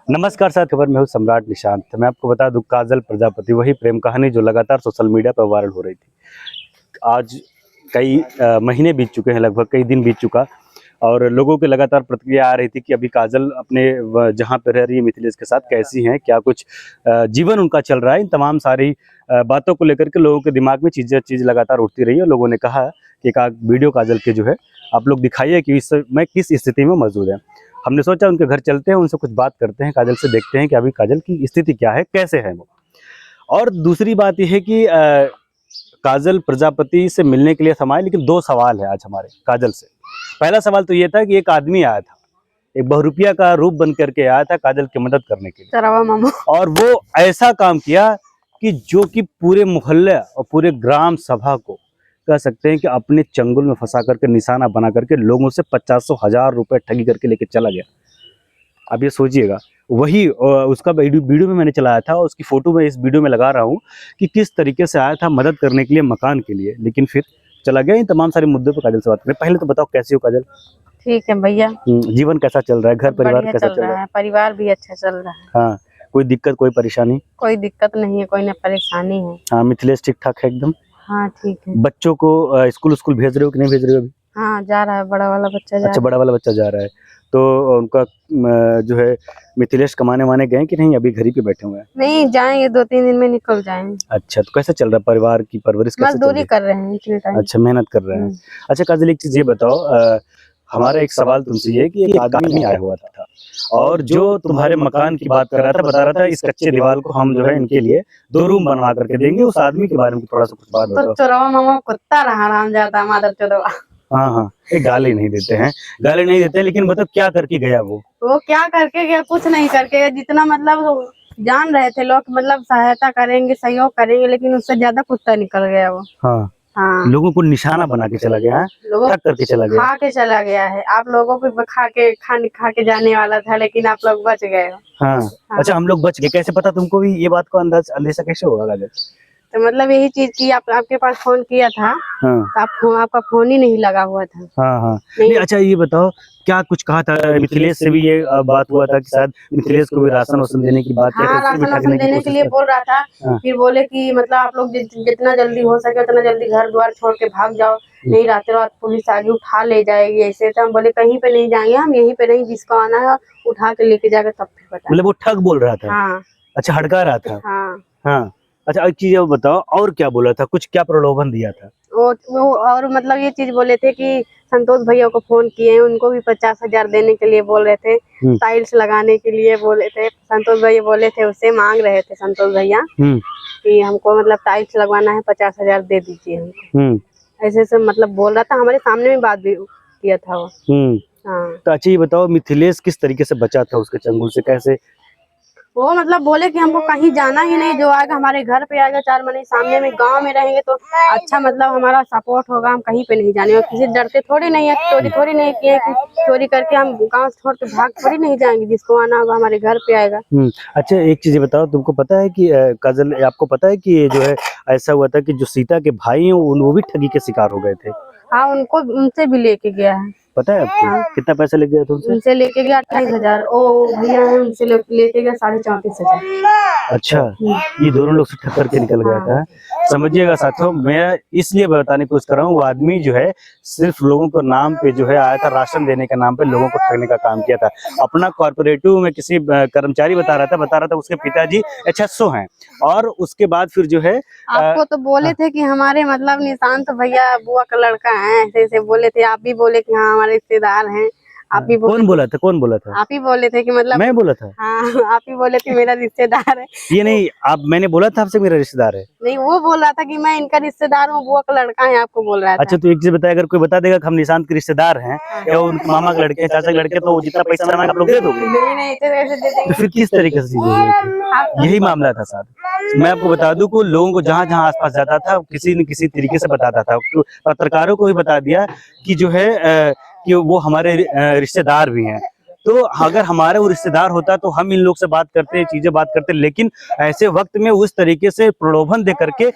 नमस्कार साथ खबर में हूँ सम्राट निशांत। मैं आपको बता दूं, काजल प्रजापति वही प्रेम कहानी जो लगातार सोशल मीडिया पर वायरल हो रही थी। आज कई महीने बीत चुके हैं, लगभग कई दिन बीत चुका, और लोगों की लगातार प्रतिक्रिया आ रही थी कि अभी काजल अपने जहाँ पे रह रही है मिथिलेश के साथ कैसी हैं, क्या कुछ जीवन उनका चल रहा है। इन तमाम सारी बातों को लेकर के लोगों के दिमाग में चीज़ लगातार उठती रही है। लोगों ने कहा कि एक वीडियो काजल के जो है आप लोग दिखाइए कि इस समय किस स्थिति में मौजूद है। हमने सोचा उनके घर चलते हैं, उनसे कुछ बात करते हैं, काजल से देखते हैं कि अभी काजल की स्थिति क्या है, कैसे है वो। और दूसरी बात यह है कि काजल प्रजापति से मिलने के लिए हम आए, लेकिन दो सवाल है आज हमारे काजल से। पहला सवाल तो ये था कि एक आदमी आया था, एक बहुरूपिया का रूप बन करके आया था काजल की मदद करने के लिए, और वो ऐसा काम किया कि जो कि पूरे मोहल्ले और पूरे ग्राम सभा को कह सकते हैं कि अपने चंगुल में फंसा करके, निशाना बना करके लोगों से 50,000 रुपए ठगी करके लेके चला गया। अब ये सोचिएगा, वही उसका वीडियो में मैंने चलाया था, और उसकी फोटो में इस वीडियो में लगा रहा हूँ कि किस तरीके से आया था मदद करने के लिए, मकान के लिए, लेकिन फिर चला गया। इन तमाम सारे मुद्दों पर काजल से बात करें। पहले तो बताओ कैसी हो काजल? ठीक है भैया। जीवन कैसा चल रहा है, घर परिवार कैसा चल रहा है? परिवार भी अच्छा चल रहा है। हाँ, कोई दिक्कत कोई परेशानी? कोई दिक्कत नहीं है, कोई ना परेशानी है। हाँ, मिथिलेश ठीक ठाक है एकदम? हाँ ठीक है। बच्चों को स्कूल भेज रहे हो कि नहीं भेज रहे हो अभी? हाँ जा रहा है, बड़ा वाला बच्चा जा रहा है। अच्छा, बड़ा वाला बच्चा जा रहा है, तो उनका जो है मिथिलेश कमाने वाने गए कि नहीं, अभी घर ही पे बैठे हुए हैं? नहीं, जाएंगे 2-3 दिन में निकल जाएंगे। अच्छा, तो कैसे चल रहा है परिवार की परवरिश, कैसे चल रही मजदूरी कर रहे हैं। अच्छा, मेहनत कर रहे हैं। अच्छा काजल, एक चीज ये बताओ, हमारा एक सवाल तुमसे ये कि एक आदमी आया हुआ था और जो तुम्हारे मकान की बात कर रहा था, बता रहा था इस कच्चे दीवार को हम जो है इनके लिए 2 रूम बनवा करके देंगे। उस आदमी के बारे में थोड़ा सा कुछ बात बताओ। तो चोरवा मामा कुत्ता रहा, राम जाता मादर चोरवा। हाँ हाँ, गाली नहीं देते हैं, गाली नहीं देते, लेकिन मतलब क्या करके गया वो क्या करके गया? कुछ नहीं करके गया, जितना मतलब जान रहे थे लोग, मतलब सहायता करेंगे, सहयोग करेंगे, लेकिन उससे ज्यादा कुत्ता निकल गया वो। हाँ हाँ, लोगों को निशाना बना के चला गया है, ठग करके चला गया, खा के चला गया है। आप लोगों को खा के जाने वाला था, लेकिन आप लोग बच गए हो। हाँ। अच्छा, हम लोग बच गए, कैसे पता तुमको भी ये बात को अंदेशा कैसे होगा काजल? तो मतलब यही चीज की आपके पास फोन किया था। हाँ। तो आपका फोन ही नहीं लगा हुआ था। हाँ हाँ। नहीं, अच्छा ये बताओ, क्या कुछ कहा था मिथिलेश से भी ये बात हुआ था कि शायद मिथिलेश को भी राशन वासन देने की बात? हाँ, राशन वासन देने के लिए बोल रहा था। हाँ। फिर बोले कि मतलब आप लोग जितना जल्दी हो सके उतना जल्दी घर द्वार छोड़ के भाग जाओ, नहीं रातों रात पुलिस आगे उठा ले जाएगी। ऐसे तो हम बोले कहीं पे नहीं जाएंगे, हम यहीं पे नहीं, जिसको आना है उठा के लेके जाकर तब फिर बता। मतलब वो ठग बोल रहा था? हाँ। अच्छा, हड़का रहा था? हाँ हाँ। अच्छा, एक चीज बताओ, और क्या बोला था, कुछ क्या प्रलोभन दिया था? वो और मतलब ये चीज बोले थे कि संतोष भैया को फोन किए, उनको भी 50,000 देने के लिए बोल रहे थे। टाइल्स लगाने के लिए बोले थे, संतोष भैया बोले थे, उससे मांग रहे थे संतोष भैया कि हमको मतलब टाइल्स लगवाना है, 50,000 दे दीजिए हमको। ऐसे से मतलब बोल रहा था, हमारे सामने में बात भी किया था वो। हाँ। तो अच्छा ये बताओ, मिथिलेश किस तरीके से बचा था उसके चंगुल से, कैसे? वो मतलब बोले कि हमको कहीं जाना ही नहीं, जो आएगा हमारे घर पे आएगा, 4 महीने सामने में गांव में रहेंगे तो अच्छा, मतलब हमारा सपोर्ट होगा, हम कहीं पे नहीं जाने, और किसी डरते थोड़ी नहीं है, चोरी थोड़ी नहीं किए कि चोरी करके हम गांव छोड़ के भाग थोड़ी नहीं जाएंगे, जिसको आना होगा हमारे घर पे आएगा। अच्छा, एक चीज बताओ, तुमको पता है कि काजल, आपको पता है कि ये जो है ऐसा हुआ था कि जो सीता के भाई हैं वो भी ठगी के शिकार हो गए थे? हाँ, उनसे भी लेके गया है। पता है आपको? हाँ। कितना पैसा ले गया था उनसे लेके गया 28,000। ओ भैया है, उनसे लेके गया 34,500। अच्छा, ये दोनों लोग से ठग करके निकल गया था। समझिएगा साथियों, मैं इसलिए बताने की कोशिश कर रहा हूँ, वो आदमी जो है सिर्फ लोगों को नाम पे जो है आया था, राशन देने के नाम पे लोगों को ठगने का काम किया था। अपना कॉर्पोरेटिव में किसी कर्मचारी बता रहा था उसके पिताजी HSO हैं, और उसके बाद फिर जो है आपको तो बोले थे कि हमारे मतलब निशांत भैया बुआ का लड़का है, ऐसे ऐसे बोले थे। आप भी बोले कि हाँ हमारे रिश्तेदार हैं। आप भी कौन बोला था, कौन बोला था? आप ही बोले थे कि मतलब मैं बोला था? हाँ, आप ही बोले थे मेरा रिश्तेदार है। ये नहीं, मैंने बोला था आपसे मेरा रिश्तेदार है? नहीं, वो बोल रहा था कि मैं इनका रिश्तेदार हूँ, बुआ का लड़का है, आपको बोल रहा था। अच्छा, तो एक चीज बताया, अगर कोई बता देगा कि हम निशांत के रिश्तेदार हैं या उनके मामा के लड़के, चाचा के लड़के, तो जितना पैसा मांगे आप लोग दे दोगे? नहीं, ऐसे दे देंगे। तो फिर किस तरीके से चीजें? यही मामला था साहब। मैं आपको बता दूं कि लोगों को जहां जहां आसपास जाता था किसी न किसी तरीके से बताता था, पत्रकारों को भी बता दिया कि जो है कि वो हमारे रिश्तेदार भी हैं। तो अगर हमारे वो रिश्तेदार होता तो हम इन लोग से बात करते, चीजें बात करते, लेकिन ऐसे वक्त में उस तरीके से प्रलोभन दे करके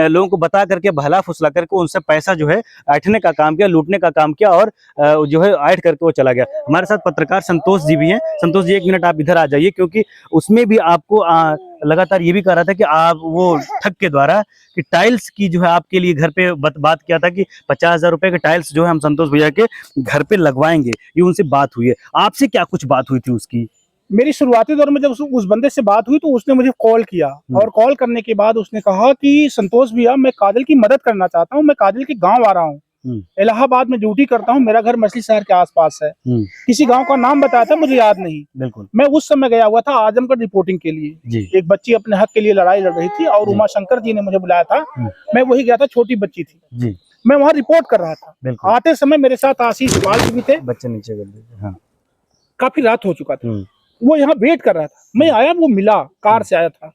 लोगों को बता करके भला फुसला करके उनसे पैसा जो है ऐंठने का काम किया, लूटने का काम किया और जो है ऐंठ करके वो चला गया। हमारे साथ पत्रकार संतोष जी भी हैं। संतोष जी, 1 मिनट आप इधर आ जाइए, क्योंकि उसमें भी आपको लगातार ये भी कह रहा था कि आप वो ठग के द्वारा कि टाइल्स की जो है आपके लिए घर पे बात किया था कि 50,000 रुपए के टाइल्स जो है हम संतोष भैया के घर पे लगवाएंगे, ये उनसे बात हुई है। आपसे क्या कुछ बात हुई थी उसकी? मेरी शुरुआती दौर में जब उस बंदे से बात हुई तो उसने मुझे कॉल किया और कॉल करने के बाद उसने कहा कि संतोष भैया, मैं काजल की मदद करना चाहता हूँ, मैं काजल के गांव आ रहा हूँ, इलाहाबाद में ड्यूटी करता हूँ, मेरा घर मछली शहर के आसपास है। किसी गांव का नाम बताया था, मुझे याद नहीं। बिल्कुल। मैं उस समय गया हुआ था आजमगढ़ रिपोर्टिंग के लिए। एक बच्ची अपने हक के लिए लड़ाई लड़ रही थी और उमा शंकर जी ने मुझे बुलाया था, मैं वही गया था, छोटी बच्ची थी, मैं वहाँ रिपोर्ट कर रहा था। आते समय मेरे साथ आशीष बाल भी थे, बच्चे नीचे कर दीजिए। हाँ। काफी रात हो चुका था, वो यहाँ वेट कर रहा था। मैं आया, वो मिला, कार से आया था।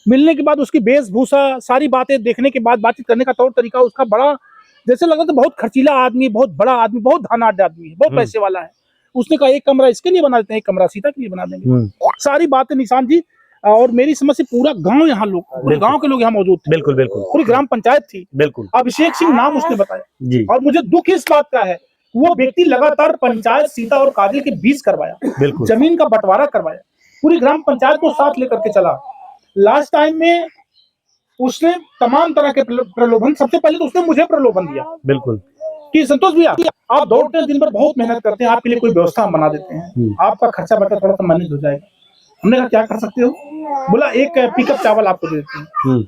मिलने के बाद उसकी वेशभूषा, सारी बातें देखने के बाद, बातचीत करने का तौर तरीका उसका बड़ा जैसे लगा था बहुत खर्चीला आदमी, बहुत बड़ा आदमी, बहुत धनाढ्य आदमी है, बहुत पैसे वाला है। उसने कहा एक कमरा इसके लिए बना देते हैं, एक कमरा सीता के लिए बना देंगे। सारी बातें निशांत जी, और मेरी समझ से पूरा गांव यहाँ लोग, गांव के लोग यहाँ मौजूद थे। बिल्कुल बिल्कुल। पूरी ग्राम पंचायत थी। बिल्कुल। अभिषेक सिंह नाम उसने बताया जी। और मुझे दुख इस बात का है, वो व्यक्ति लगातार पंचायत सीता और काजल के बीच करवाया, बिल्कुल, जमीन का बंटवारा करवाया, पूरी ग्राम पंचायत को साथ लेकर के चला। लास्ट टाइम में उसने तमाम तरह के प्रलोभन, सबसे पहले तो उसने मुझे प्रलोभन दिया, बिल्कुल, कि संतोष भैया आप दौड़ते हैं, दिन भर बहुत मेहनत करते हैं, आपके लिए कोई व्यवस्था हम बना देते हैं, आपका खर्चा बर्चा थोड़ा सा मैनेज हो जाएगा। हमने कहा क्या कर सकते हो? बोला एक पिकअप चावल आपको दे देते हैं।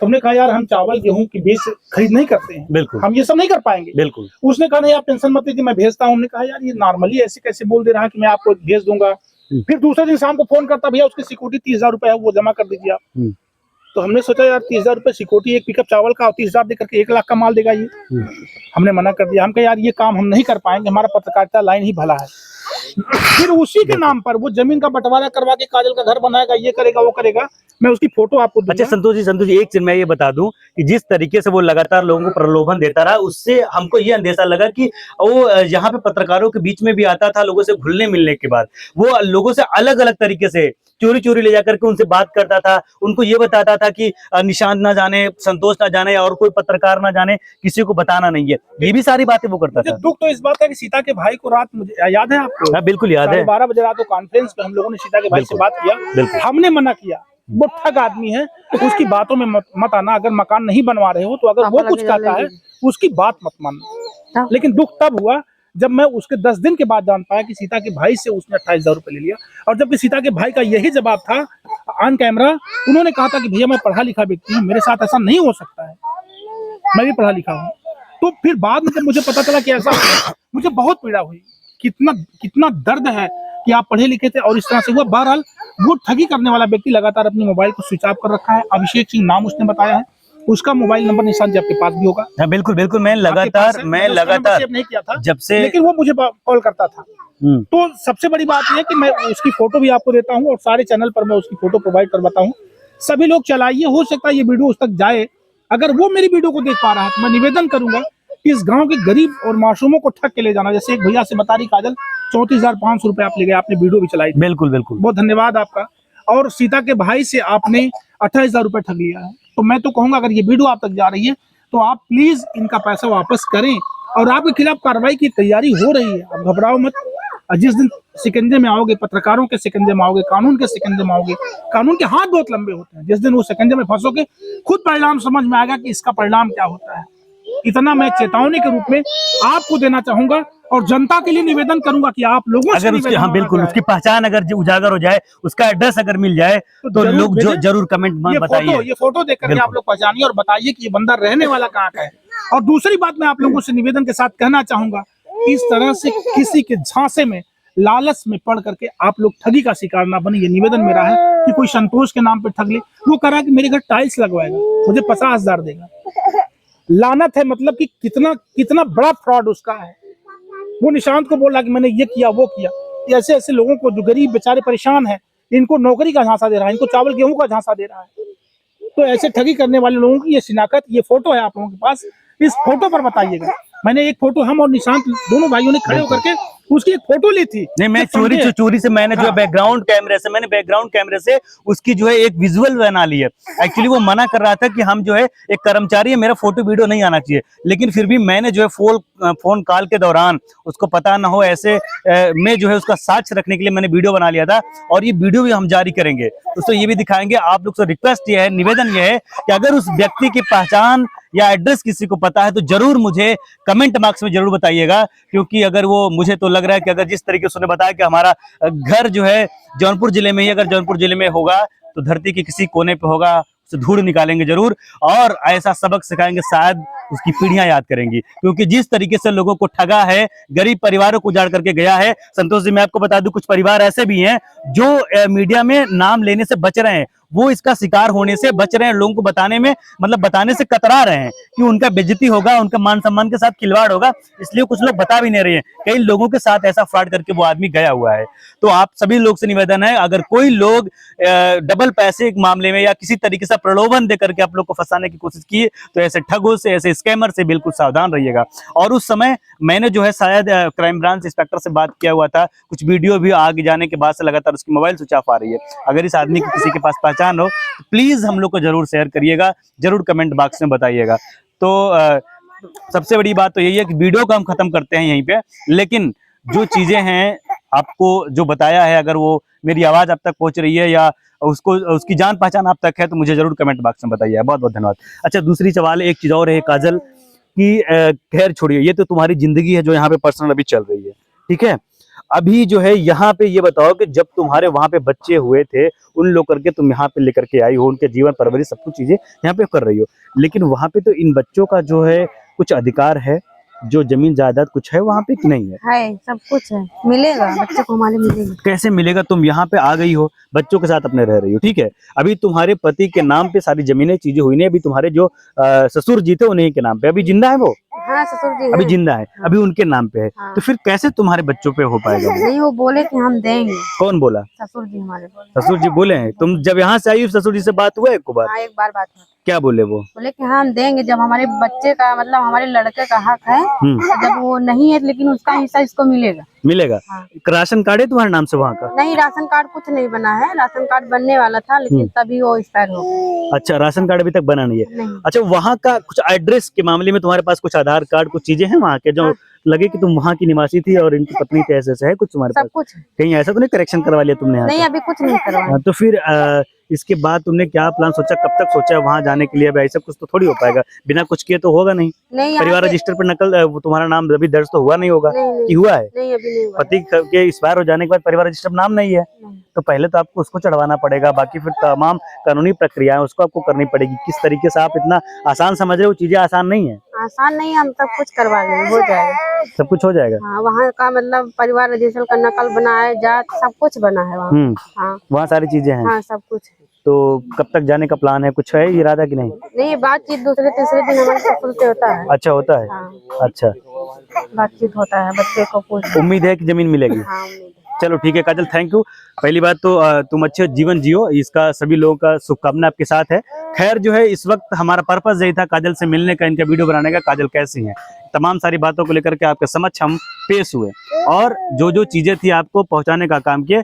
हमने कहा यार हम चावल गेहूं की बीज खरीद नहीं करते हैं, बिल्कुल, हम ये सब नहीं कर पाएंगे। बिल्कुल। उसने उसने कहा नहीं आप टेंशन मत लीजिए, मैं भेजता हूँ। हमने कहा यार ये नॉर्मली ऐसे कैसे बोल दे रहा है कि मैं आपको भेज दूंगा। फिर दूसरे दिन शाम को फोन करता, भैया उसकी सिक्योरिटी 30,000 रुपए है, वो जमा कर दीजिए आप। तो हमने सोचा यार 30,000 रुपए सिक्योरिटी, एक पिकअप चावल का, 30,000 देकर के 1 लाख का माल देगा ये। हमने मना कर दिया, हम कहा यार ये काम हम नहीं कर पाएंगे, हमारा पत्रकारिता लाइन ही भला है। फिर उसी के नाम पर वो जमीन का बंटवारा करवा के काजल का घर बनाएगा, ये करेगा, वो करेगा। मैं उसकी फोटो आपको दूंगा। अच्छा संतोष जी, एक चीज मैं ये बता दूं कि जिस तरीके से वो लगातार लोगों को प्रलोभन देता रहा, उससे हमको ये अंदेशा लगा कि वो यहाँ पे पत्रकारों के बीच में भी आता था, लोगों से घुलने मिलने के बाद वो लोगों से अलग अलग तरीके से चोरी चोरी ले जाकर के उनसे बात करता था, उनको ये बताता था कि निशांत ना जाने, संतोष ना जाने और कोई पत्रकार ना जाने, किसी को बताना नहीं है। ये भी सारी बातें वो करता था। दुख तो इस बात का कि सीता के भाई को रात, मुझे याद है आपको? हाँ बिल्कुल याद है। 12 बजे रात को कॉन्फ्रेंस पे हम लोगों ने सीता के भाई से बात किया, हमने मना किया, वो ठग आदमी है, उसकी बातों में मत आना। अगर मकान नहीं बनवा रहे हो तो अगर वो कुछ कहता है उसकी बात मत मानना। लेकिन दुख तब हुआ जब मैं उसके 10 दिन के बाद जान पाया कि सीता के भाई से उसने 28,000 रुपए ले लिया। और जबकि सीता के भाई का यही जवाब था ऑन कैमरा, उन्होंने कहा था कि भैया मैं पढ़ा लिखा व्यक्ति हूँ, मेरे साथ ऐसा नहीं हो सकता है, मैं भी पढ़ा लिखा हूँ। तो फिर बाद में जब मुझे पता चला कि ऐसा हुआ, मुझे बहुत पीड़ा हुई, कितना दर्द है कि आप पढ़े लिखे थे और इस तरह से हुआ। बहरहाल वो ठगी करने वाला व्यक्ति लगातार अपने मोबाइल को स्विच ऑफ कर रखा है। अभिषेक सिंह नाम उसने बताया है, उसका मोबाइल नंबर निशान जी आपके पास भी होगा। हाँ बिल्कुल बिल्कुल, मैं लगातार नहीं किया था जब से, लेकिन वो मुझे कॉल करता था। तो सबसे बड़ी बात यह है कि मैं उसकी फोटो भी आपको देता हूँ और सारे चैनल पर मैं उसकी फोटो प्रोवाइड करवाता हूँ। सभी लोग चलाइए, हो सकता है ये वीडियो उस तक जाए। अगर वो मेरी वीडियो को देख पा रहा है तो मैं निवेदन करूंगा इस गांव के गरीब और मासूमों को ठग के ले जाना। जैसे एक भैया से बता रही काजल, 34,500 रुपए आप ले गए, आपने वीडियो भी चलाई। बिल्कुल बिल्कुल, बहुत धन्यवाद आपका। और सीता के भाई से आपने 28,000 रुपए ठग लिया है। तो मैं तो कहूंगा अगर ये वीडियो आप तक जा रही है तो आप प्लीज इनका पैसा वापस करें और आपके खिलाफ कार्रवाई की तैयारी हो रही है। आप घबराओ मत। जिस दिन शिकंजे में आओगे, पत्रकारों के शिकंजे में आओगे, कानून के शिकंजे में आओगे, कानून के हाथ बहुत लंबे होते हैं, जिस दिन वो शिकंजे में फंसोगे खुद परिणाम समझ में आएगा कि इसका परिणाम क्या होता है। इतना मैं चेतावनी के रूप में आपको देना चाहूंगा और जनता के लिए निवेदन करूंगा कि आप लोगों से अगर उसकी, हाँ बिल्कुल, उसकी पहचान अगर उजागर हो जाए, उसका एड्रेस अगर मिल जाए तो लोग जरूर कमेंट में बताइए। ये फोटो देख करके आप लोग पहचानिए और बताइए कि ये बंदा रहने वाला कहाँ का है। और दूसरी बात मैं आप लोगों से निवेदन के साथ कहना चाहूंगा, इस तरह से किसी के झांसे में, लालच में पड़ करके आप लोग ठगी का शिकार ना बने। ये निवेदन मेरा है कि कोई संतोष के नाम पे ठग ले, वो कह रहा है कि मेरे घर टाइल्स लगवाएगा, मुझे 50,000 देगा। लानत है, मतलब कि कितना बड़ा फ्रॉड उसका है। वो निशांत को बोला कि मैंने ये किया वो किया। ऐसे ऐसे लोगों को जो गरीब बेचारे परेशान हैं, इनको नौकरी का झांसा दे रहा है, इनको चावल गेहूं का झांसा दे रहा है। तो ऐसे ठगी करने वाले लोगों की ये शिनाख्त, ये फोटो है आप लोगों के पास, इस फोटो पर बताइएगा। मैंने एक फोटो हम और निशांत दोनों भाइयों ने खड़े होकर के उसकी एक फोटो ली थी। नहीं, मैं चोरी से मैंने जो है बैकग्राउंड कैमरे से उसकी जो है एक विजुअल बना ली है। एक्चुअली वो मना कर रहा था कि हम जो है एक कर्मचारी है, मेरा फोटो वीडियो नहीं आना चाहिए, लेकिन फिर भी मैंने जो है फोन कॉल के दौरान उसको पता ना हो ऐसे में जो है उसका साक्ष्य रखने के लिए मैंने वीडियो बना लिया था, और ये वीडियो भी हम जारी करेंगे, दोस्तों ये भी दिखाएंगे। आप लोग से रिक्वेस्ट ये है, निवेदन ये है कि अगर उस व्यक्ति की पहचान या एड्रेस किसी को पता है तो जरूर मुझे कमेंट बॉक्स में जरूर बताइएगा, क्योंकि अगर वो, मुझे तो लग रहा है कि अगर जिस तरीके से उसने बताया कि हमारा घर जो है जौनपुर जिले में ही, अगर जौनपुर जिले में होगा तो धरती के किसी कोने पे होगा, उसे धूड़ निकालेंगे जरूर, और ऐसा सबक सिखाएंगे, शायद उसकी पीढ़ियां याद करेंगी, क्योंकि जिस तरीके से लोगों को ठगा है, गरीब परिवारों को उजाड़ करके गया है। संतोष जी, मैं आपको बता दूं, कुछ परिवार ऐसे भी हैं जो मीडिया में नाम लेने से बच रहे हैं, वो इसका शिकार होने से बच रहे हैं, लोगों को बताने में, मतलब बताने से कतरा रहे हैं कि उनका बेइज्जती होगा, उनका मान सम्मान के साथ खिलवाड़ होगा, इसलिए कुछ लोग बता भी नहीं रहे हैं। कई लोगों के साथ ऐसा फ्रॉड करके वो आदमी गया हुआ है। तो आप सभी लोग से निवेदन है, अगर कोई लोग डबल पैसे के मामले में या किसी तरीके से प्रलोभन दे करके आप लोग को फंसाने की कोशिश की, तो ऐसे ठगों से, ऐसे स्कैमर से बिल्कुल सावधान रहिएगा। और उस समय मैंने जो है शायद क्राइम ब्रांच इंस्पेक्टर से बात किया हुआ था, कुछ वीडियो भी आगे जाने के बाद से लगातार उसकी मोबाइल स्विच ऑफ आ रही है। अगर इस आदमी की किसी के पास पहचान हो तो प्लीज हम लोग को जरूर शेयर करिएगा, जरूर कमेंट बॉक्स में बताइएगा। तो सबसे बड़ी बात तो यही है कि वीडियो को हम खत्म करते हैं यहीं पे, लेकिन जो चीजें हैं आपको जो बताया है, अगर वो मेरी आवाज आप तक पहुंच रही है या उसको उसकी जान पहचान आप तक है, तो मुझे जरूर कमेंट बॉक्स में बताइए। बहुत बहुत धन्यवाद। अच्छा, दूसरी सवाल एक चीज और है काजल की, खैर छोड़िए, ये तो तुम्हारी जिंदगी है जो यहाँ पे पर्सनल अभी चल रही है, ठीक है। अभी जो है यहाँ पे ये बताओ कि जब तुम्हारे वहां पे बच्चे हुए थे, उन लोग करके तुम यहाँ पे लेकर के आई हो, उनके जीवन परवरिश सब कुछ चीजें यहाँ पे कर रही हो, लेकिन वहां पे तो इन बच्चों का जो है कुछ अधिकार है, जो जमीन जायदाद कुछ है वहाँ पे कि नहीं है? है, सब कुछ है, मिलेगा बच्चे को, हमारे मिलेगा। कैसे मिलेगा? तुम यहाँ पे आ गई हो, बच्चों के साथ अपने रह रही हो, ठीक है। अभी तुम्हारे पति के नाम पे सारी जमीनें चीजें हुई नहीं, अभी तुम्हारे जो ससुर जी थे उन्हीं के नाम पे, अभी जिंदा है वो? हाँ, ससुर जी अभी जिंदा है, अभी उनके नाम पे है। हाँ। तो फिर कैसे तुम्हारे बच्चों पे हो पाएगा? नहीं, वो बोले कि हम देंगे। कौन बोला? ससुर जी हमारे बोले। ससुर जी बोले हैं? तुम जब यहाँ से आई ससुर जी से बात हुआ एक बार? हाँ, एक बार बात हुई। क्या बोले वो? बोले कि हम देंगे, जब हमारे बच्चे का, मतलब हमारे लड़के का हक है, जब वो नहीं है लेकिन उसका हिस्सा इसको मिलेगा। मिलेगा? हाँ। राशन कार्ड है तुम्हारे नाम से वहाँ का? नहीं, राशन कार्ड कुछ नहीं बना है, राशन कार्ड बनने वाला था लेकिन तभी वो एक्सपायर हो गया। अच्छा, राशन कार्ड अभी तक बना नहीं है? नहीं। अच्छा, वहाँ का कुछ एड्रेस के मामले में तुम्हारे पास कुछ आधार कार्ड, कुछ चीजें हैं वहाँ के, जो हाँ। लगे कि तुम वहाँ की निवासी थी और इनकी पत्नी थे, ऐसे है कुछ तुम्हारे पास? सब कुछ। कहीं ऐसा तो नहीं करेक्शन करवा लिया तुमने यहाँ नहीं, का? अभी कुछ नहीं करवाया। हाँ, तो फिर इसके बाद तुमने क्या प्लान सोचा, कब तक सोचा है वहाँ जाने के लिए? अब ऐसा कुछ तो थोड़ी हो पाएगा, बिना कुछ किए तो होगा नहीं। नहीं, परिवार रजिस्टर पर नकल वो तुम्हारा नाम अभी दर्ज तो हुआ नहीं होगा? नहीं, कि हुआ है? नहीं, अभी नहीं हुआ। पति के एक्सपायर हो जाने के बाद परिवार रजिस्टर नाम नहीं है, तो पहले तो आपको उसको चढ़वाना पड़ेगा, बाकी फिर तमाम कानूनी प्रक्रियाएं उसको आपको करनी पड़ेगी। किस तरीके से आप इतना आसान समझ रहे हो, चीजें आसान नहीं है। आसान नहीं, हम सब कुछ करवा लेंगे, हो जाएगा, सब कुछ हो जाएगा। हाँ, वहाँ का मतलब परिवार रजिस्टर का नकल बना है, जात सब कुछ बना है वहाँ। हाँ, वहाँ सारी चीजें हैं। हाँ, सब कुछ है। तो कब तक जाने का प्लान है, कुछ है इरादा कि नहीं? नहीं, बातचीत दूसरे तीसरे दिन हमारे ससुर से होता है। अच्छा, होता है? हाँ, अच्छा, बातचीत होता है, बच्चे को पूछ। उम्मीद है कि जमीन मिलेगी? हाँ, उम्मीद है। चलो ठीक है काजल, थैंक यू। पहली बात तो तुम अच्छे जीवन जियो, इसका सभी लोगों का शुभकामना आपके साथ है। खैर जो है, इस वक्त हमारा पर्पस यही था काजल से मिलने का, इनका वीडियो बनाने का, काजल कैसी है, तमाम सारी बातों को लेकर के आपके समक्ष हम पेश हुए और जो जो चीजें थी आपको पहुंचाने का काम किए।